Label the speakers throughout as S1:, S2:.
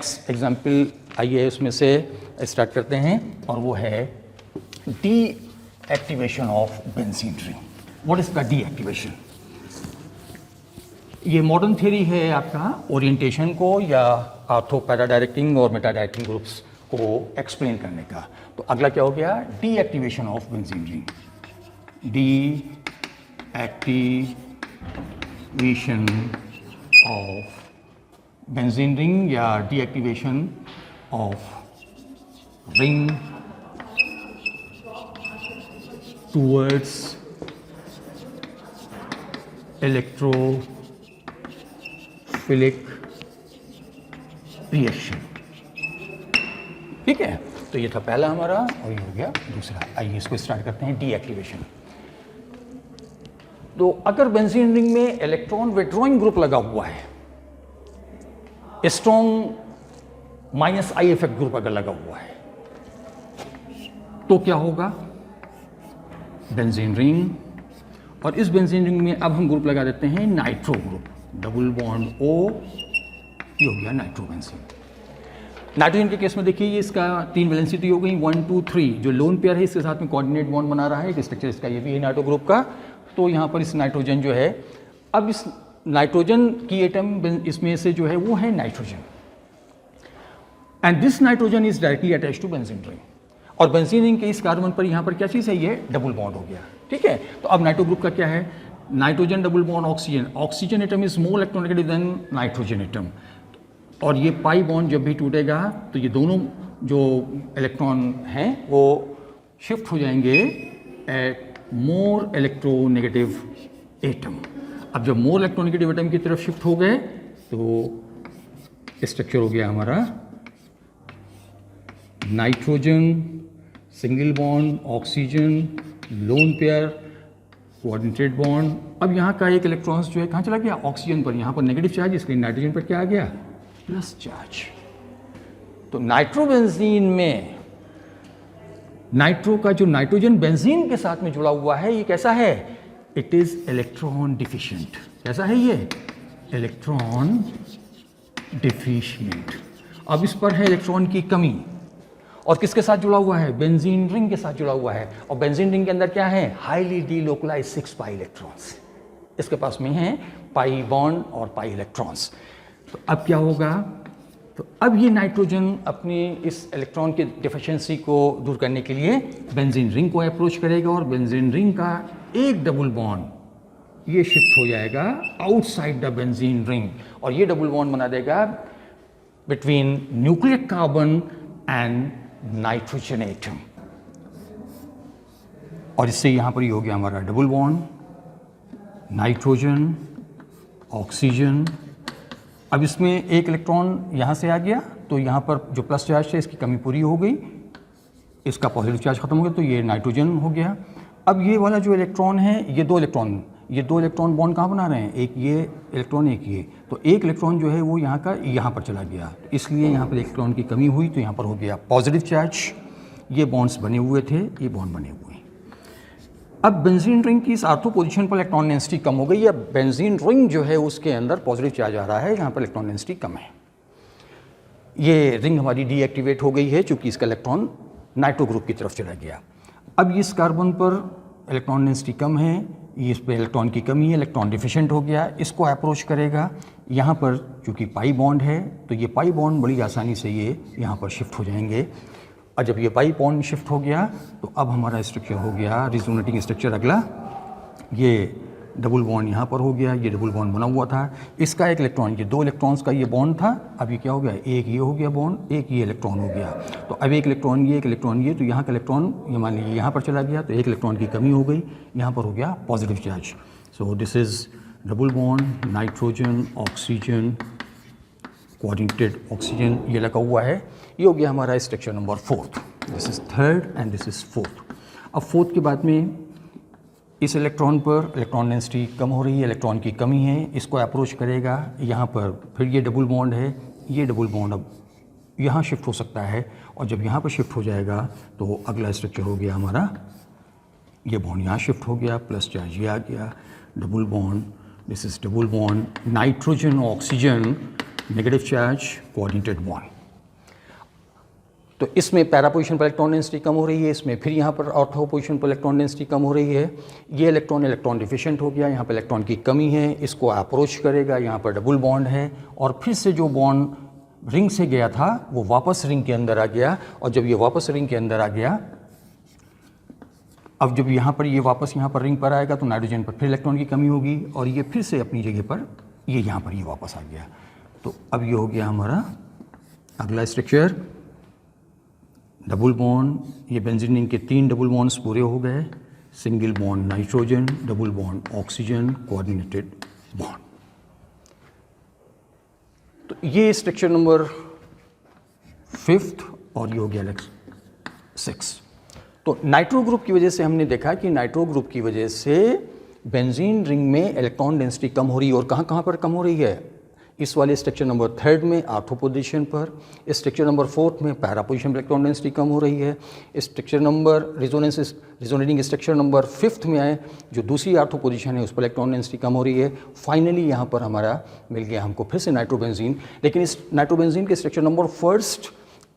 S1: Next example आइए उसमें से स्टार्ट करते हैं, और वो है deactivation of benzene ring. What is the deactivation? ये मॉडर्न थ्योरी है आपका ओरिएंटेशन को या ऑर्थो पैरा डायरेक्टिंग और मेटा डायरेक्टिंग ग्रुप्स को एक्सप्लेन करने का। तो अगला क्या हो गया? Deactivation of benzene ring. Deactivation of benzene ring या deactivation of ring towards electrophilic reaction. ठीक है, तो ये था पहला हमारा और ये हो गया दूसरा। आइए इसको स्टार्ट करते हैं डीएक्टिवेशन। तो अगर बेंजीन रिंग में इलेक्ट्रॉन विड्रॉइंग ग्रुप लगा हुआ है, स्ट्रॉन्ग -I इफेक्ट ग्रुप अगर लगा हुआ है, तो क्या होगा? बेंजीन रिंग, और इस बेंजीन रिंग में अब हम ग्रुप लगा देते हैं nitro group, double bond O, ये हो गया नाइट्रोबेंजीन। नाइट्रोजन के केस में देखिए ये इसका 3 वैलेंसिटी हो गई, 1 2 3। जो लोन पेयर है इसके साथ में कोऑर्डिनेट बॉन्ड बना रहा है, एक स्ट्रक्चर इसका ये भी है नाइट्रो ग्रुप का। तो यहाँ पर इस नाइट्रोजन जो है, अब इस नाइट्रोजन की एटम इसमें से जो है वो है nitrogen, and this nitrogen is directly attach to benzene ring. और बेंजीन रिंग के इस कार्बन पर यहाँ पर क्या चीज़ है? ये डबल बॉन्ड हो गया। ठीक है, तो अब नाइट्रो ग्रुप का क्या है? Nitrogen double bond oxygen, oxygen atom is more electronegative than nitrogen atom, और ये पाई बॉन्ड जब भी टूटेगा तो ये दोनों जो इलेक्ट्रॉन हैं वो शिफ्ट हो जाएंगे एट मोर इलेक्ट्रोनेगेटिव एटम। अब जब मोर इलेक्ट्रोनेगेटिव एटम की तरफ शिफ्ट हो गए तो स्ट्रक्चर हो गया हमारा nitrogen single bond oxygen lone pair coordinated bond. अब यहाँ का एक इलेक्ट्रॉन्स जो है कहाँ चला गया? ऑक्सीजन पर। यहाँ पर नेगेटिव चार्ज, इसलिए नाइट्रोजन पर क्या आ गया? Plus charge. तो नाइट्रोबेंजीन में नाइट्रो का जो नाइट्रोजन बेंजीन के साथ में जुड़ा हुआ है ये कैसा है? It is electron deficient. कैसा है ये? Electron deficient. अब इस पर है इलेक्ट्रॉन की कमी, और किसके साथ जुड़ा हुआ है? बेंजीन रिंग के साथ जुड़ा हुआ है। और बेंजीन रिंग के अंदर क्या है? Highly delocalised 6 pi electrons. इसके पास में है पाई बॉन्ड और पाई इलेक्ट्रॉन्स। तो अब क्या होगा? तो अब ये नाइट्रोजन अपनी इस इलेक्ट्रॉन की डिफिशिएंसी को दूर करने के लिए बेंजीन रिंग को अप्रोच करेगा, और बेंजीन रिंग का एक डबल बॉन्ड ये शिफ्ट हो जाएगा आउटसाइड द बेंजीन रिंग, और ये डबल बॉन्ड बना देगा between nuclear carbon and nitrogen atom, और इससे यहां पर ये हो गया हमारा डबल बॉन्ड नाइट्रोजन ऑक्सीजन। अब इसमें एक इलेक्ट्रॉन यहाँ से आ गया, तो यहाँ पर जो प्लस चार्ज है इसकी कमी पूरी हो गई, इसका पॉजिटिव चार्ज खत्म हो गया, तो ये नाइट्रोजन हो गया। अब ये वाला जो इलेक्ट्रॉन है, ये दो इलेक्ट्रॉन बॉन्ड कहाँ बना रहे हैं? एक ये इलेक्ट्रॉन, एक ये। तो एक इलेक्ट्रॉन जो है वो यहाँ का यहाँ पर चला गया, इसलिए यहाँ पर इलेक्ट्रॉन की कमी हुई, तो यहाँ पर हो गया पॉजिटिव चार्ज। ये बॉन्ड्स बने हुए थे, ये बॉन्ड बने हुए। अब बेंजीन रिंग की इस आर्थो पोजीशन पर इलेक्ट्रॉन डेंसिटी कम हो गई, या बेंजीन रिंग जो है उसके अंदर पॉजिटिव चार्ज आ रहा है, यहाँ पर इलेक्ट्रॉन डेंसिटी कम है। ये रिंग हमारी डीएक्टिवेट हो गई है क्योंकि इसका इलेक्ट्रॉन नाइट्रो ग्रुप की तरफ चला गया। अब इस कार्बन पर इलेक्ट्रॉन डेंसिटी कम है, ये इस पर इलेक्ट्रॉन की कमी है, इलेक्ट्रॉन डिफिशिएंट हो गया, इसको अप्रोच करेगा। यहाँ पर चूँकि पाई बॉन्ड है तो ये पाई बॉन्ड बड़ी आसानी से ये यहाँ पर शिफ्ट हो जाएंगे, और जब ये पाई बॉन्ड शिफ्ट हो गया तो अब हमारा स्ट्रक्चर हो गया रिजोनेटिंग स्ट्रक्चर। अगला ये डबल बॉन्ड यहाँ पर हो गया, ये डबल बॉन्ड बना हुआ था, इसका एक इलेक्ट्रॉन, ये दो इलेक्ट्रॉन्स का ये बॉन्ड था, अब ये क्या हो गया? एक ये हो गया बॉन्ड, एक ये इलेक्ट्रॉन हो गया। तो अब एक इलेक्ट्रॉन ये, एक इलेक्ट्रॉन ये, तो यहाँ का इलेक्ट्रॉन ये मान लीजिए यहाँ पर चला गया, तो एक इलेक्ट्रॉन की कमी हो गई, यहाँ पर हो गया positive charge. So this is double bond nitrogen oxygen coordinated oxygen, ये लगा हुआ है। ये हो गया हमारा structure number 4। This is 3rd and this is 4th। अब 4th के बाद में इस इलेक्ट्रॉन पर इलेक्ट्रॉन डेंसिटी कम हो रही है, इलेक्ट्रॉन की कमी है, इसको अप्रोच करेगा। यहाँ पर फिर ये डबल बॉन्ड है, ये डबल बॉन्ड अब यहाँ शिफ्ट हो सकता है, और जब यहाँ पर शिफ्ट हो जाएगा तो अगला स्ट्रक्चर हो गया हमारा, ये बॉन्ड यहाँ शिफ्ट हो गया, प्लस चार्ज ये आ गया, double bond, this is double bond nitrogen oxygen negative charge coordinated bond. तो इसमें पैरा पोजीशन पर इलेक्ट्रॉन डेंसिटी कम हो रही है, इसमें फिर यहाँ पर ऑर्थो पोजीशन पर इलेक्ट्रॉन डेंसिटी कम हो रही है। ये इलेक्ट्रॉन डिफिशिएंट हो गया, यहाँ पर इलेक्ट्रॉन की कमी है, इसको अप्रोच करेगा, यहाँ पर डबल बॉन्ड है और फिर से जो बॉन्ड रिंग से गया था वो वापस रिंग के अंदर आ गया। और जब ये वापस रिंग के अंदर आ गया, अब जब यहाँ पर ये वापस यहाँ पर रिंग पर आएगा तो नाइट्रोजन पर फिर इलेक्ट्रॉन की कमी होगी और ये फिर से अपनी जगह पर ये यहाँ पर ये वापस आ गया। तो अब ये हो गया हमारा अगला स्ट्रक्चर, डबल बॉन्ड। ये बेंजीन रिंग के 3 डबल बॉन्ड्स पूरे हो गए, single bond nitrogen, double bond oxygen, coordinated bond. तो ये स्ट्रक्चर नंबर 5th और ये हो गया 6। तो नाइट्रो ग्रुप की वजह से हमने देखा कि नाइट्रो ग्रुप की वजह से बेंजीन रिंग में इलेक्ट्रॉन डेंसिटी कम हो रही है और कहाँ पर कम हो रही है? इस वाले स्ट्रक्चर नंबर 3 में ऑर्थो पोजीशन पर, इस स्ट्रक्चर नंबर 4 में पैरा पोजीशन पर इलेक्ट्रॉन डेंसिटी कम हो रही है, इस structure number resonating structure number 5th में आए जो दूसरी ऑर्थो पोजीशन है उस पर इलेक्ट्रॉन डेंसिटी कम हो रही है। फाइनली यहाँ पर हमारा मिल गया हमको फिर से नाइट्रोबेंजीन। लेकिन इस नाइट्रोबेंजीन के स्ट्रक्चर नंबर 1st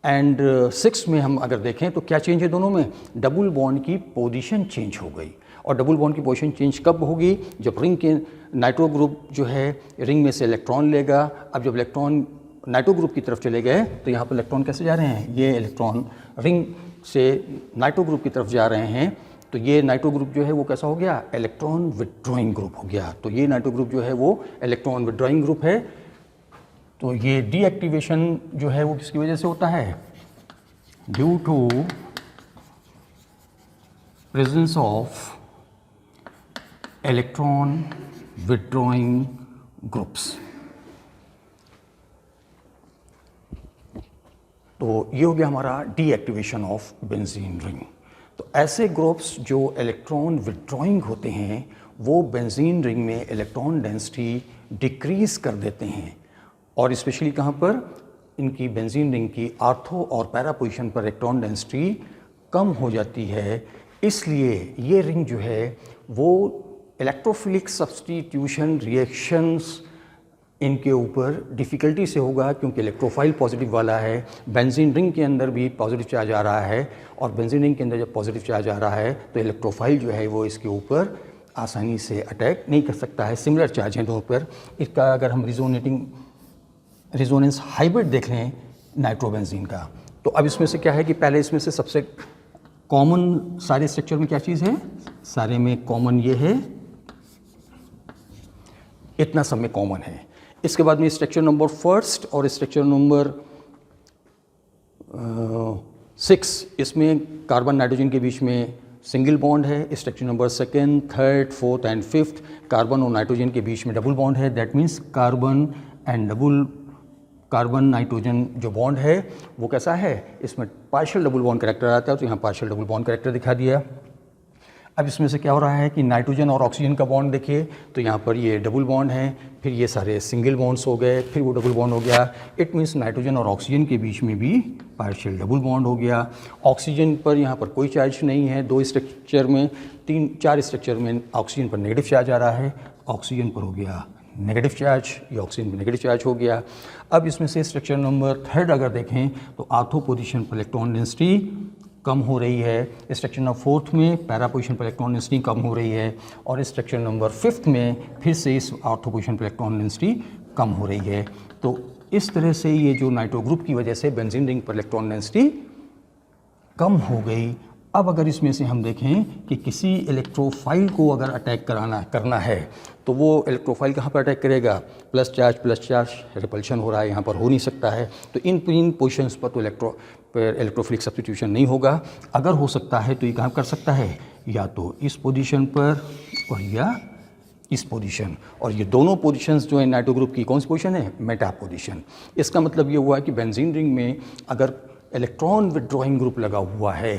S1: एंड 6 में हम अगर देखें तो क्या चेंज है दोनों में? डबल बॉन्ड की पोजीशन चेंज हो गई। और डबल बॉन्ड की पोजीशन चेंज कब होगी? जब रिंग के नाइट्रो ग्रुप जो है रिंग में से इलेक्ट्रॉन लेगा। अब जब इलेक्ट्रॉन नाइट्रो ग्रुप की तरफ चले गए तो यहाँ पर इलेक्ट्रॉन कैसे जा रहे हैं? ये इलेक्ट्रॉन रिंग से नाइट्रो ग्रुप की तरफ जा रहे हैं। तो ये नाइट्रो ग्रुप जो है वो कैसा हो गया? इलेक्ट्रॉन विड्रॉइंग ग्रुप हो गया। तो ये नाइट्रो ग्रुप जो है वो इलेक्ट्रॉन विड्रॉइंग ग्रुप है। तो ये डीएक्टिवेशन जो है वो किसकी वजह से होता है? Due to presence of electron withdrawing groups. तो ये हो गया हमारा डीएक्टिवेशन ऑफ बेंजीन रिंग। तो ऐसे ग्रुप्स जो इलेक्ट्रॉन विड्रॉइंग होते हैं वो बेंजीन रिंग में इलेक्ट्रॉन डेंसिटी डिक्रीज कर देते हैं। और स्पेशली कहाँ पर? इनकी बेंजीन रिंग की ऑर्थो और पैरा पोजीशन पर इलेक्ट्रॉन डेंसिटी कम हो जाती है। इसलिए ये रिंग जो है वो इलेक्ट्रोफिलिक सब्स्टिट्यूशन रिएक्शंस इनके ऊपर डिफ़िकल्टी से होगा, क्योंकि इलेक्ट्रोफाइल पॉजिटिव वाला है। बेंजीन रिंग के अंदर भी पॉजिटिव चार्ज आ रहा है और बेंजीन रिंग के अंदर जब पॉजिटिव चार्ज आ रहा है तो इलेक्ट्रोफाइल जो है वो इसके ऊपर आसानी से अटैक नहीं कर सकता है। सिमिलर चार्ज हैं दोनों पर। इसका अगर हम रिजोनेंस हाइब्रिड देख लें नाइट्रोबेंजीन का, तो अब इसमें से क्या है कि पहले इसमें से सबसे कॉमन सारे स्ट्रक्चर में क्या चीज़ है? सारे में कॉमन ये है, इतना सब में कॉमन है। इसके बाद में स्ट्रक्चर नंबर 1st और स्ट्रक्चर नंबर 6, इसमें कार्बन नाइट्रोजन के बीच में सिंगल बॉन्ड है। Structure number 2nd, 3rd, 4th and 5th carbon और नाइट्रोजन के बीच में डबल बॉन्ड है। दैट मीन्स कार्बन नाइट्रोजन जो बॉन्ड है वो कैसा है? इसमें पार्शियल डबल बॉन्ड कैरेक्टर आता है, तो यहाँ पार्शियल डबल बॉन्ड कैरेक्टर दिखा दिया। अब इसमें से क्या हो रहा है कि नाइट्रोजन और ऑक्सीजन का बॉन्ड देखिए, तो यहाँ पर ये डबल बॉन्ड है, फिर ये सारे सिंगल बॉन्ड्स हो गए, फिर वो डबल बॉन्ड हो गया। इट मीन्स नाइट्रोजन और ऑक्सीजन के बीच में भी पार्शियल डबल बॉन्ड हो गया। ऑक्सीजन पर यहाँ पर कोई चार्ज नहीं है। 2 स्ट्रक्चर में 4 स्ट्रक्चर में ऑक्सीजन पर नेगेटिव चार्ज आ रहा है, ऑक्सीजन पर हो गया नेगेटिव चार्ज, ये ऑक्सीजन पर नेगेटिव चार्ज हो गया। अब इसमें से स्ट्रक्चर नंबर 3 अगर देखें तो ऑर्थो पोजीशन पर इलेक्ट्रॉन डेंसिटी कम हो रही है। स्ट्रक्चर नंबर 4th में पैरा पोजीशन पर इलेक्ट्रॉन डेंसिटी कम हो रही है और स्ट्रक्चर नंबर 5th में फिर से इस ऑर्थो पोजीशन पर इलेक्ट्रॉन डेंसिटी कम हो रही है। तो इस तरह से ये जो नाइट्रो ग्रुप की वजह से बेंजीन रिंग पर इलेक्ट्रॉन डेंसिटी कम हो गई। अब अगर इसमें से हम देखें कि किसी इलेक्ट्रोफाइल को अगर अटैक करना है तो वो इलेक्ट्रोफाइल कहाँ पर अटैक करेगा? प्लस चार्ज रिपल्शन हो रहा है, यहाँ पर हो नहीं सकता है। तो इन पोजिशंस पर तो इलेक्ट्रोफिलिक सब्स्टिट्यूशन नहीं होगा। अगर हो सकता है तो ये कहाँ कर सकता है? या तो इस पोजीशन पर और या इस पोजीशन। और ये दोनों पोजीशंस जो है नाइट्रो ग्रुप की कौन सी पोजीशन है? Meta position. इसका मतलब ये हुआ कि बेंजीन रिंग में अगर इलेक्ट्रॉन विड्रॉइंग ग्रुप लगा हुआ है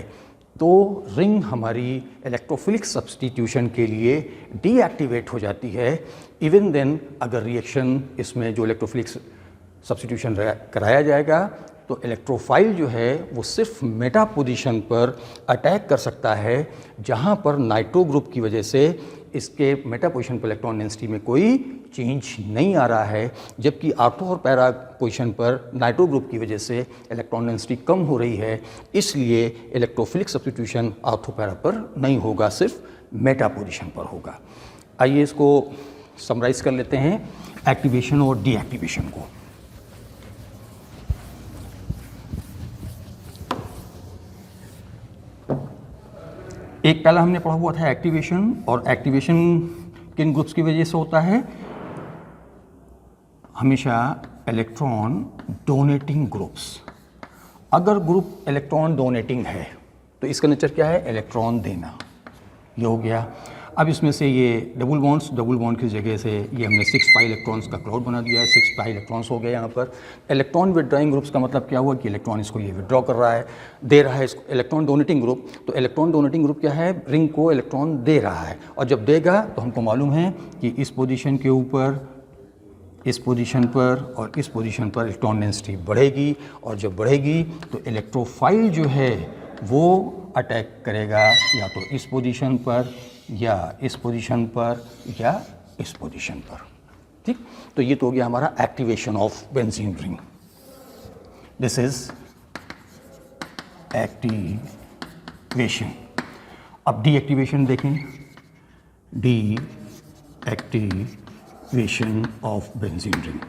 S1: तो रिंग हमारी इलेक्ट्रोफिलिक सब्स्टिट्यूशन के लिए डीएक्टिवेट हो जाती है। इवन देन अगर रिएक्शन इसमें जो इलेक्ट्रोफिलिक सब्स्टिट्यूशन कराया जाएगा तो इलेक्ट्रोफाइल जो है वो सिर्फ मेटा पोजीशन पर अटैक कर सकता है, जहां पर नाइट्रो ग्रुप की वजह से इसके मेटा पोजीशन पर इलेक्ट्रॉन डेंसिटी में कोई चेंज नहीं आ रहा है, जबकि आर्थो और पैरा पोजीशन पर नाइट्रो ग्रुप की वजह से इलेक्ट्रॉन डेंसिटी कम हो रही है, इसलिए इलेक्ट्रोफिलिक सब्स्टिट्यूशन आर्थो पैरा पर नहीं होगा, सिर्फ मेटा पोजीशन पर होगा। आइए इसको समराइज कर लेते हैं, एक्टिवेशन और डीएक्टिवेशन को। एक पहला हमने पढ़ा हुआ था एक्टिवेशन, और एक्टिवेशन किन ग्रुप्स की वजह से होता है? हमेशा इलेक्ट्रॉन डोनेटिंग ग्रुप्स। अगर ग्रुप इलेक्ट्रॉन डोनेटिंग है तो इसका नेचर क्या है? इलेक्ट्रॉन देना। ये हो गया। अब इसमें से ये डबल बॉन्ड की जगह से ये हमने 6 पाई इलेक्ट्रॉन्स का क्लाउड बना दिया है, 6 पाई इलेक्ट्रॉन्स हो गए यहाँ पर। इलेक्ट्रॉन विड्रॉइंग ग्रुप्स का मतलब क्या हुआ कि इलेक्ट्रॉन इसको ये विड्रॉ कर रहा है, दे रहा है इसको। इलेक्ट्रॉन डोनेटिंग ग्रुप, तो इलेक्ट्रॉन डोनेटिंग ग्रुप क्या है? रिंग को इलेक्ट्रॉन दे रहा है, और जब देगा तो हमको मालूम है कि इस पोजीशन के ऊपर, इस पोजीशन पर और इस पोजीशन पर इलेक्ट्रॉन डेंसिटी बढ़ेगी, और जब बढ़ेगी तो इलेक्ट्रोफाइल जो है वो अटैक करेगा या तो इस पोजीशन पर या इस पोजीशन पर या इस पोजीशन पर। ठीक, तो ये तो हो गया हमारा activation of benzene ring. This is activation. अब डीएक्टिवेशन देखें, डीएक्टिवेशन ऑफ बेंजीन रिंग।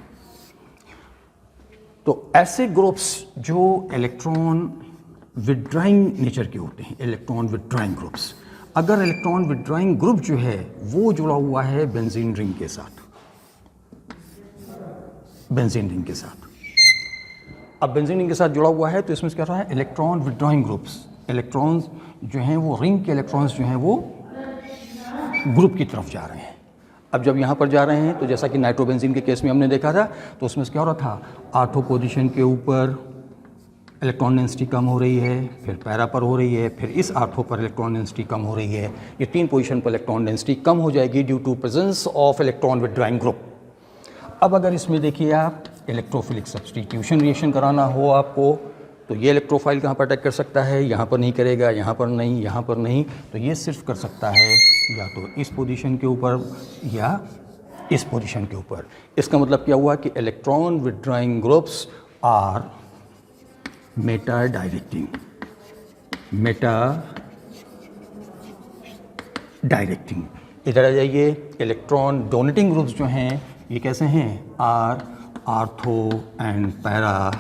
S1: तो ऐसे ग्रुप्स जो इलेक्ट्रॉन विड्रॉइंग नेचर के होते हैं, इलेक्ट्रॉन विड्रॉइंग ग्रुप्स। अगर इलेक्ट्रॉन विड्रॉइंग ग्रुप जो है वो जुड़ा हुआ है बेंजीन रिंग के साथ, बेंजीन रिंग के साथ, अब बेंजीन रिंग के साथ जुड़ा हुआ है तो इसमें क्या रहा है? Electron withdrawing groups. इलेक्ट्रॉन्स जो हैं वो रिंग के इलेक्ट्रॉन्स जो हैं वो ग्रुप की तरफ जा रहे हैं। अब जब यहाँ पर जा रहे हैं तो जैसा कि नाइट्रोबेंजीन के केस में हमने देखा था, तो उसमें क्या हो रहा था? आर्थो पोजीशन के ऊपर इलेक्ट्रॉन डेंसिटी कम हो रही है, फिर पैरा पर हो रही है, फिर इस आर्थो पर इलेक्ट्रॉन डेंसिटी कम हो रही है। ये 3 पोजीशन पर इलेक्ट्रॉन डेंसिटी कम हो जाएगी due to presence of electron withdrawing group. अब अगर इसमें देखिए आप इलेक्ट्रोफिलिक सब्स्टिट्यूशन रिएक्शन कराना हो आपको, तो ये इलेक्ट्रोफाइल कहाँ पर अटैक कर सकता है? यहाँ पर नहीं करेगा, यहाँ पर नहीं, यहाँ पर नहीं, तो ये सिर्फ कर सकता है या तो इस पोजीशन के ऊपर या इस पोजीशन के ऊपर। इसका मतलब क्या हुआ कि electron withdrawing groups are meta directing. Meta directing. इधर आ जाइए, इलेक्ट्रॉन डोनेटिंग ग्रुप्स जो हैं ये कैसे हैं? Are ortho and para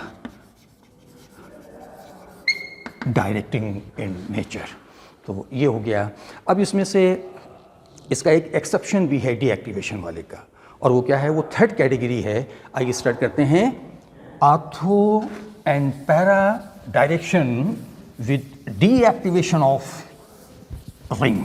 S1: directing in nature. तो ये हो गया। अब इसमें से इसका एक एक्सेप्शन भी है डीएक्टिवेशन वाले का, और वो क्या है? वो थर्ड कैटेगरी है। आइए स्टार्ट करते हैं। Ortho and para direction with deactivation of ring.